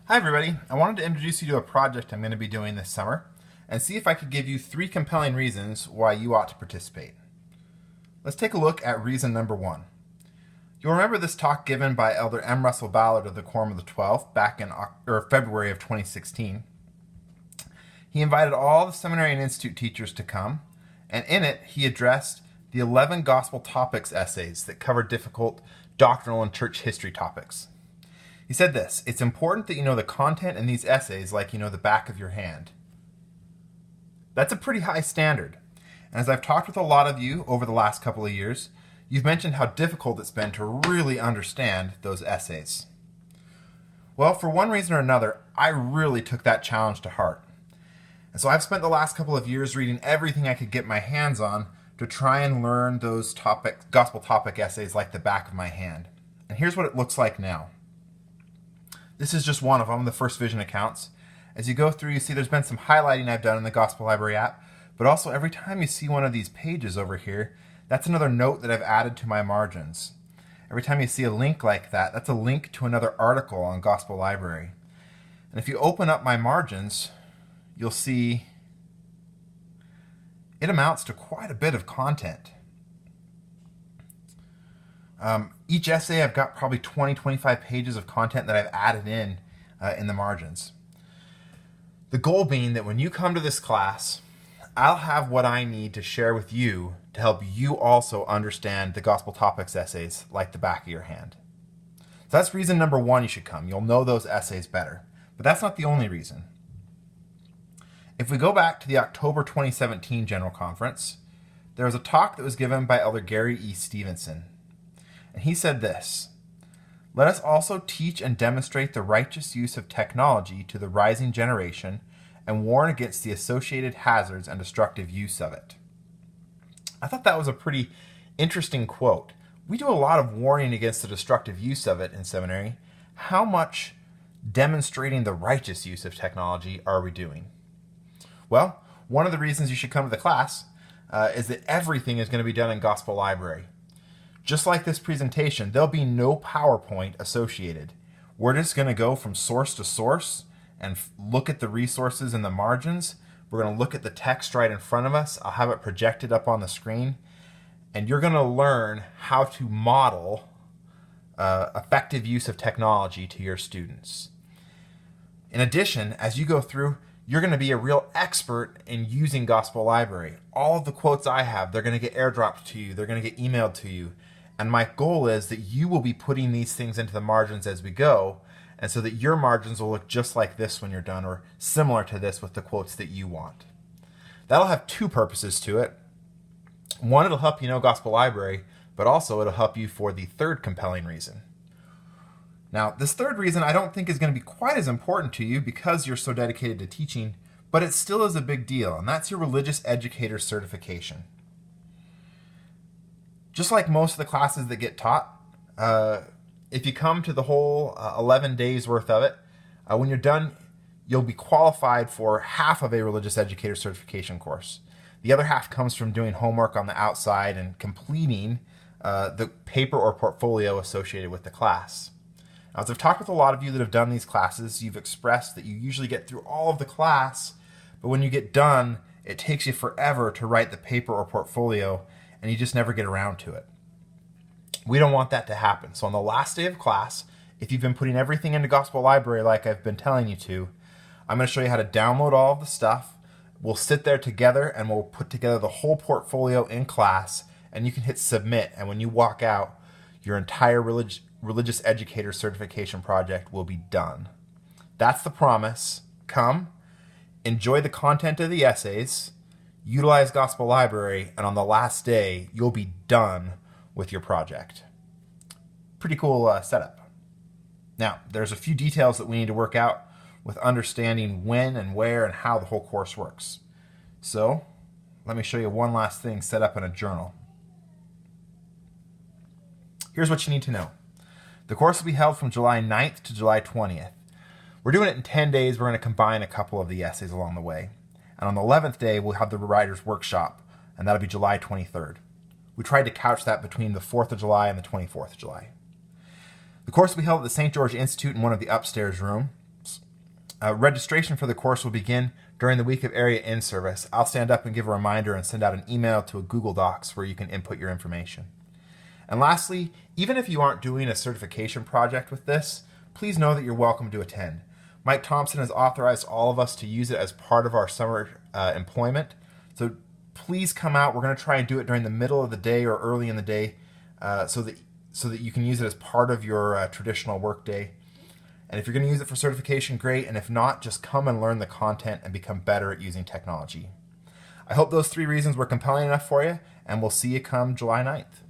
Hi everybody, I wanted to introduce you to a project I'm going to be doing this summer and see if I could give you 3 compelling reasons why you ought to participate. Let's take a look at reason number 1. You'll remember this talk given by Elder M. Russell Ballard of the Quorum of the Twelve back in February of 2016. He invited all the seminary and institute teachers to come, and in it he addressed the 11 gospel topics essays that cover difficult doctrinal and church history topics. He said this: "It's important that you know the content in these essays like you know the back of your hand." That's a pretty high standard. And as I've talked with a lot of you over the last couple of years, you've mentioned how difficult it's been to really understand those essays. Well, for one reason or another, I really took that challenge to heart. And so I've spent the last couple of years reading everything I could get my hands on to try and learn those gospel topic essays like the back of my hand. And here's what it looks like now. This is just one of them, the First Vision accounts. As you go through, you see there's been some highlighting I've done in the Gospel Library app, but also every time you see one of these pages over here, that's another note that I've added to my margins. Every time you see a link like that, that's a link to another article on Gospel Library. And if you open up my margins, you'll see it amounts to quite a bit of content. Each essay I've got probably 20-25 pages of content that I've added in the margins. The goal being that when you come to this class, I'll have what I need to share with you to help you also understand the gospel topics essays like the back of your hand. So that's reason number 1 you should come. You'll know those essays better. But that's not the only reason. If we go back to the October 2017 General Conference, there was a talk that was given by Elder Gary E. Stevenson. And he said this: "Let us also teach and demonstrate the righteous use of technology to the rising generation and warn against the associated hazards and destructive use of it." I thought that was a pretty interesting quote. We do a lot of warning against the destructive use of it in seminary. How much demonstrating the righteous use of technology are we doing? Well, one of the reasons you should come to the class is that everything is going to be done in Gospel Library. Just like this presentation, there'll be no PowerPoint associated. We're just going to go from source to source and look at the resources in the margins. We're going to look at the text right in front of us. I'll have it projected up on the screen. And you're going to learn how to model effective use of technology to your students. In addition, as you go through, you're going to be a real expert in using Gospel Library. All of the quotes I have, they're going to get airdropped to you. They're going to get emailed to you. And my goal is that you will be putting these things into the margins as we go, and so that your margins will look just like this when you're done, or similar to this with the quotes that you want. That'll have 2 purposes to it. One, it'll help you know Gospel Library, but also it'll help you for the 3rd compelling reason. Now, this 3rd reason I don't think is going to be quite as important to you because you're so dedicated to teaching, but it still is a big deal, and that's your religious educator certification. Just like most of the classes that get taught, if you come to the whole 11 days worth of it, when you're done, you'll be qualified for half of a religious educator certification course. The other half comes from doing homework on the outside and completing the paper or portfolio associated with the class. Now, as I've talked with a lot of you that have done these classes, you've expressed that you usually get through all of the class, but when you get done, it takes you forever to write the paper or portfolio, and you just never get around to it. We don't want that to happen. So on the last day of class, if you've been putting everything into Gospel Library like I've been telling you to, I'm going to show you how to download all of the stuff. We'll sit there together and we'll put together the whole portfolio in class, and you can hit submit. And when you walk out, your entire religious educator certification project will be done. That's the promise. Come, enjoy the content of the essays, utilize Gospel Library, and on the last day, you'll be done with your project. Pretty cool setup. Now, there's a few details that we need to work out with understanding when and where and how the whole course works. So, let me show you one last thing set up in a journal. Here's what you need to know. The course will be held from July 9th to July 20th. We're doing it in 10 days. We're going to combine a couple of the essays along the way. And on the 11th day, we'll have the writer's workshop, and that'll be July 23rd. We tried to couch that between the 4th of July and the 24th of July. The course will be held at the St. George Institute in one of the upstairs rooms. Registration for the course will begin during the week of Area in-service. I'll stand up and give a reminder and send out an email to a Google Docs where you can input your information. And lastly, even if you aren't doing a certification project with this, please know that you're welcome to attend. Mike Thompson has authorized all of us to use it as part of our summer employment. So please come out. We're going to try and do it during the middle of the day or early in the day so that you can use it as part of your traditional work day. And if you're going to use it for certification, great. And if not, just come and learn the content and become better at using technology. I hope those 3 reasons were compelling enough for you, and we'll see you come July 9th.